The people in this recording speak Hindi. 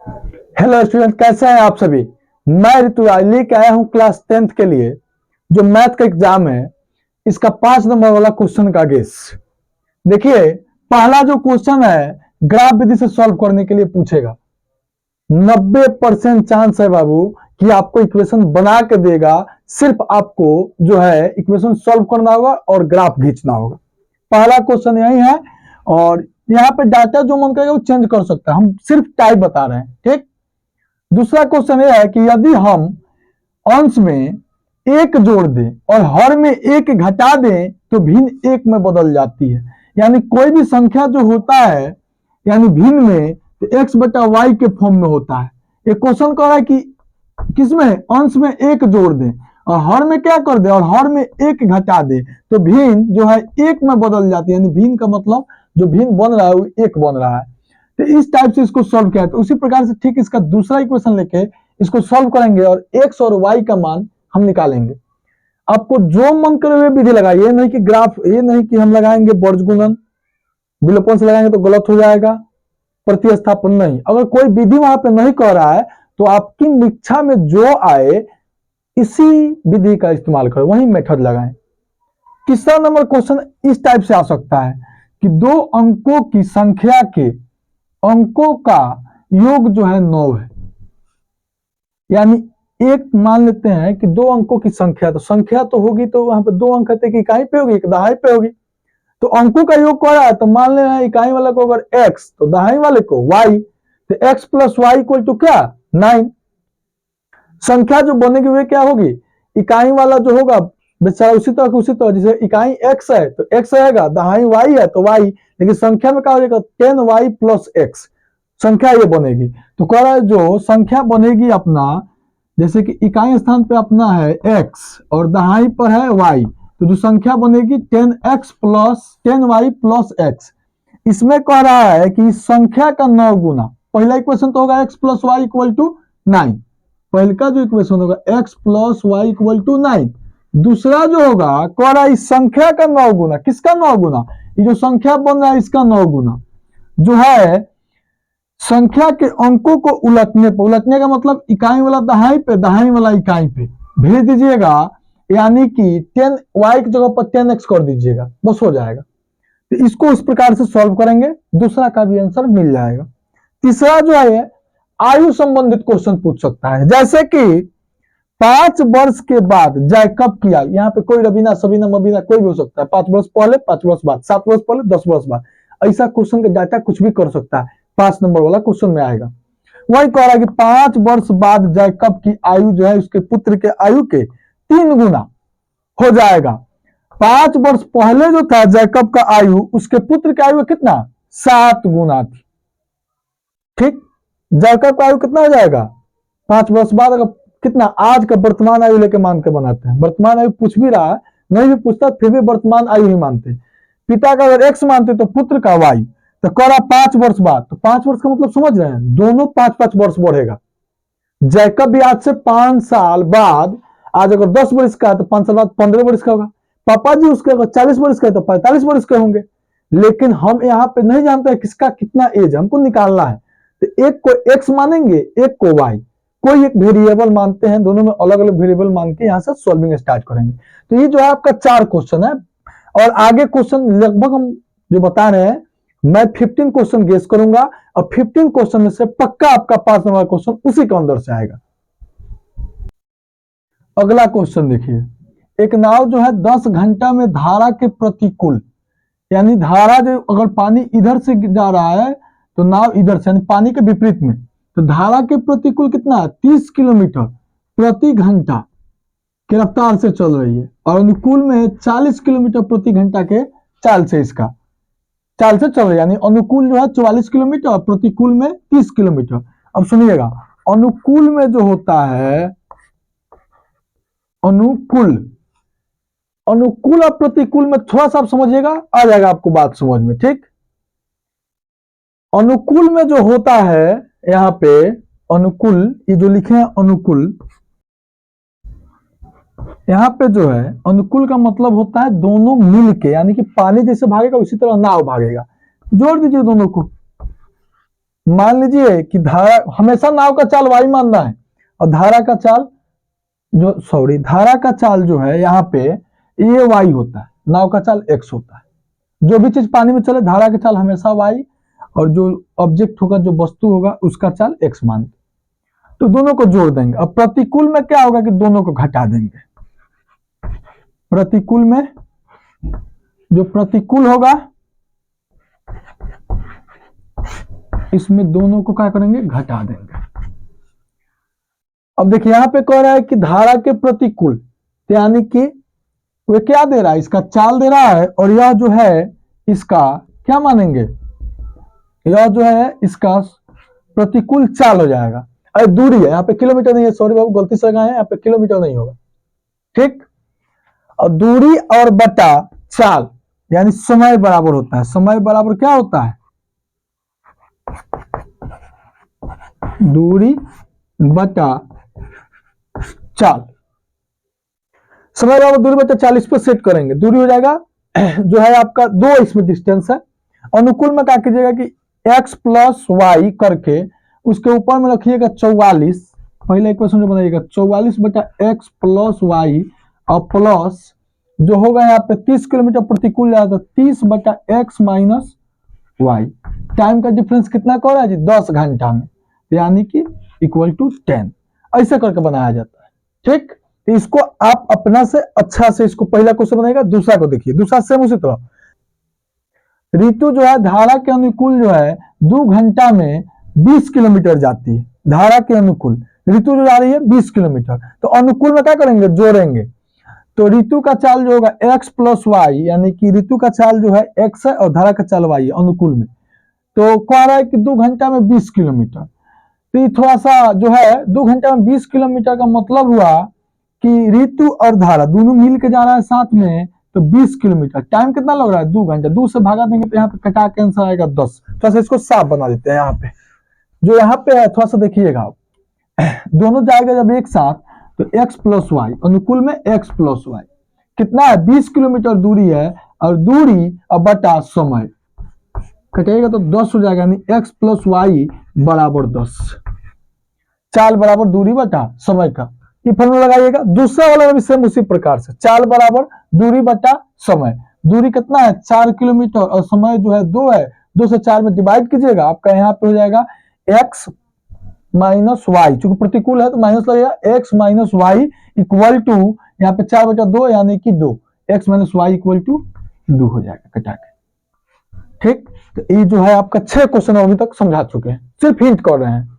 हेलो स्टूडेंट, कैसे हैं आप सभी। मैं ऋतुराज लेके आया हूं क्लास 10th के लिए जो मैथ का एग्जाम है, इसका 5 नंबर वाला क्वेश्चन का गेस। देखिए, पहला जो क्वेश्चन है ग्राफ विधि से सॉल्व करने के लिए पूछेगा। 90% चांस है बाबू कि आपको इक्वेशन बना के देगा। सिर्फ आपको जो है इक्वेशन सॉल्व करना होगा और ग्राफ खींचना होगा। पहला क्वेश्चन यही है और यहाँ पे डाटा जो मन करेगा वो चेंज कर सकता है, हम सिर्फ टाइप बता रहे हैं। ठीक। दूसरा क्वेश्चन यह है कि यदि हम अंश में एक जोड़ दें और हर में एक घटा दें तो भिन्न एक में बदल जाती है। यानी कोई भी संख्या जो होता है यानी भिन्न में, तो एक्स बटा वाई के फॉर्म में होता है। ये क्वेश्चन कह रहा है कि किसमें, अंश में एक जोड़ दें और हर में क्या कर दे और हर में एक घटा दे तो भिन्न जो है एक में बदल जाती है। यानी भिन्न का मतलब जो भिन्न बन रहा है वो एक बन रहा है। तो इस टाइप से इसको सॉल्व किया। तो उसी प्रकार से ठीक इसका दूसरा इक्वेशन लेके इसको सॉल्व करेंगे और एक्स और वाई का मान हम निकालेंगे। आपको जो मन करे हुए विधि लगाइए, ये नहीं कि ग्राफ, ये नहीं कि हम लगाएंगे वर्गगुणन विलोपन से लगाएंगे तो गलत हो जाएगा, प्रतिस्थापन नहीं। अगर कोई विधि वहां पे नहीं कह रहा है तो आपकी इच्छा में जो आए इसी विधि का इस्तेमाल करें, वही मेथड लगाएं। तीसरा नंबर क्वेश्चन इस टाइप से आ सकता है कि दो अंकों की संख्या के अंकों का योग जो है 9 है। यानी एक मान लेते हैं कि दो अंकों की संख्या, तो संख्या तो होगी तो वहां पे दो अंक है कि इकाई पे होगी, एक दहाई पे होगी। तो अंकों का योग कर रहा है तो मान लेना है इकाई वाले को अगर x तो दहाई वाले को y, तो x plus y equal to क्या 9। संख्या जो बनेगी वे क्या होगी, इकाई वाला जो होगा बेचारा उसी तरह जैसे इकाई x है तो x रहेगा, दहाई y है तो y, लेकिन संख्या में क्या हो जाएगा 10y प्लस x, संख्या ये बनेगी। तो कह रहा है जो संख्या बनेगी अपना, जैसे कि इकाई स्थान पे अपना है x और दहाई पर है y, तो जो संख्या बनेगी 10x plus 10y plus x। इसमें कह रहा है कि इस संख्या का 9 गुना, पहला इक्वेशन तो होगा x plus y equal to 9, पहले का जो इक्वेशन होगा x plus y equal to 9। दूसरा जो होगा कह रहा है इस संख्या का 9 गुना, किसका 9 गुना, ये जो संख्या बन रहा है इसका 9 गुना, जो है संख्या के अंकों को उलटने पर, उलटने का मतलब इकाई वाला दहाई पे, दहाई वाला इकाई पे भेज दीजिएगा, यानी कि 10y की जगह पर 10x कर दीजिएगा, बस हो जाएगा। तो इसको उस प्रकार से सॉल्व करेंगे, दूसरा का भी आंसर मिल जाएगा। तीसरा जो है आयु संबंधित क्वेश्चन पूछ सकता है, जैसे कि 5 वर्ष के बाद जैकब की आयु, यहाँ पे कोई रबीना सबीना मबीना कोई भी हो सकता है, 5 वर्ष पहले, 5 वर्ष बाद, 7 वर्ष पहले, 10 वर्ष बाद, ऐसा क्वेश्चन का डाटा कुछ भी कर सकता है, 5 नंबर वाला क्वेश्चन में आएगा। वही कह रहा है कि 5 वर्ष बाद जैकब की आयु जो है उसके पुत्र के आयु के 3 गुना हो जाएगा। 5 वर्ष पहले जो था जैकब का आयु, उसके पुत्र की आयु कितना 7 गुना थी। ठीक, जैकब का आयु कितना हो जाएगा 5 वर्ष बाद, अगर कितना आज का वर्तमान आयु लेके मान के बनाते हैं, वर्तमान आयु पूछ भी रहा है, नहीं भी पूछता फिर भी वर्तमान आयु ही मानते। पिता का अगर x मानते तो पुत्र का y, तो कह रहा 5 वर्ष बाद, तो 5 वर्ष का मतलब समझ रहे हैं, दोनों 5-5 वर्ष बढ़ेगा। जैकब भी आज से 5 साल बाद, आज अगर 10 वर्ष का है तो 5 साल बाद 15 वर्ष का होगा। पापा जी उसके अगर 40 वर्ष का है तो 45 वर्ष के होंगे। लेकिन हम यहाँ पे नहीं जानते किसका कितना एज, हमको निकालना है। तो एक को x मानेंगे, एक को y, कोई एक वेरिएबल मानते हैं, दोनों में अलग अलग वेरिएबल मान के यहाँ से सॉल्विंग स्टार्ट करेंगे। तो ये जो है आपका 4 क्वेश्चन है और आगे क्वेश्चन लगभग हम जो बता रहे हैं, मैं 15 क्वेश्चन गेस करूंगा और 15 क्वेश्चन में से पक्का आपका 5 नंबर क्वेश्चन उसी के अंदर से आएगा। अगला क्वेश्चन देखिए, एक नाव जो है 10 घंटा में धारा के प्रतिकूल, यानी धारा जो अगर पानी इधर से जा रहा है तो नाव इधर से, यानी पानी के विपरीत में, तो धारा के प्रतिकूल कितना है 30 किलोमीटर प्रति घंटा की रफ्तार से चल रही है और अनुकूल में 40 किलोमीटर प्रति घंटा के चाल से इसका चाल से चल रही है। यानी अनुकूल जो है 44 किलोमीटर और प्रतिकूल में 30 किलोमीटर। अब सुनिएगा, अनुकूल में जो होता है अनुकूल, अनुकूल और प्रतिकूल में थोड़ा सा आप समझिएगा, आ जाएगा आपको बात समझ में। ठीक, अनुकूल में जो होता है यहाँ पे अनुकूल, ये जो लिखे हैं अनुकूल, यहाँ पे जो है अनुकूल का मतलब होता है दोनों मिल के, यानी कि पानी जैसे भागेगा उसी तरह नाव भागेगा। जोड़ दीजिए दोनों को, मान लीजिए कि धारा, हमेशा नाव का चाल वाई मानना है, और धारा का चाल धारा का चाल जो है यहाँ पे ये वाई होता है, नाव का चाल एक्स होता है। जो भी चीज पानी में चले धारा का चाल हमेशा वाई, और जो ऑब्जेक्ट होगा, जो वस्तु होगा, उसका चाल एक्स मान। तो दोनों को जोड़ देंगे। अब प्रतिकूल में क्या होगा कि दोनों को घटा देंगे। प्रतिकूल में जो प्रतिकूल होगा इसमें दोनों को क्या करेंगे, घटा देंगे। अब देखिए यहां पे कह रहा है कि धारा के प्रतिकूल, यानी कि वे क्या दे रहा है, इसका चाल दे रहा है, और यह जो है इसका क्या मानेंगे, यह जो है इसका प्रतिकूल चाल हो जाएगा। अरे दूरी है, यहाँ पे किलोमीटर नहीं है, सॉरी बाबू गलती से लगाए, यहाँ पे किलोमीटर नहीं होगा, ठीक। और दूरी और बटा चाल यानी समय बराबर होता है। समय बराबर क्या होता है, दूरी बटा चाल। समय बराबर दूरी बटा चाल, इस पर सेट करेंगे। दूरी हो जाएगा जो है आपका 2, इसमें डिस्टेंस है। अनुकूल में क्या कीजिएगा कि x प्लस वाई करके उसके ऊपर में रखिएगा 44, पहले इक्वेशन जो बनाइएगा 44 बटा एक्स प्लस वाई, और प्लस जो होगा यहाँ पे 30 किलोमीटर प्रतिकूल जाएगा, तो 30 बटा एक्स माइनस वाई। टाइम का डिफरेंस कितना कर रहा है जी, 10 घंटा में, यानी कि इक्वल टू 10। ऐसे करके बनाया जाता है, ठीक। तो इसको आप अपना से अच्छा से, इसको पहला क्वेश्चन बनाएगा, दूसरा को देखिए, दूसरा सेम उसी तरह। ऋतु जो है धारा के अनुकूल जो है 2 घंटा में 20 किलोमीटर जाती है। धारा के अनुकूल ऋतु जो जा रही है 20 किलोमीटर, तो अनुकूल में क्या करेंगे, जोड़ेंगे। तो ऋतु का चाल जो होगा x प्लस वाई, यानी कि ऋतु का चाल जो है x है और धारा का चाल y है अनुकूल में। तो कह रहा है कि 2 घंटा में 20 किलोमीटर, तो ये थोड़ा सा जो है 2 घंटा में 20 किलोमीटर का मतलब हुआ कि ऋतु और धारा दोनों मिल के जा रहा है साथ में, तो 20 किलोमीटर। टाइम कितना लग रहा है, 2 घंटा। 2 से भागा देंगे तो यहाँ पे कटा के आंसर आएगा 10। थोड़ा सा इसको साफ बना देते हैं। यहाँ पे जो यहाँ पे है थोड़ा सा देखिएगा आप, दोनों जाएगा जब एक साथ, तो x प्लस वाई, अनुकूल में x प्लस वाई कितना है, 20 किलोमीटर दूरी है, और दूरी और बटा समय कटेगा तो 10 हो जाएगा, यानी x प्लस वाई बराबर 10। चाल बराबर दूरी बटा समय का ये फॉर्मूला लगाइएगा। दूसरा वाला भी सेम उसी प्रकार से, चाल बराबर दूरी बटा समय। दूरी कितना है 4 किलोमीटर, और समय जो है 2 है, 2 से 4 में डिवाइड कीजिएगा, आपका यहाँ पे हो जाएगा x माइनस वाई, चूंकि प्रतिकूल है तो माइनस लगेगा, x minus y equal to यहाँ पे 4 बटा 2 यानी कि 2, x minus y equal to 2 हो जाएगा कटा के, ठीक। तो ये जो है आपका 6 क्वेश्चन अभी तक समझा चुके हैं, सिर्फ हिंट कर रहे हैं।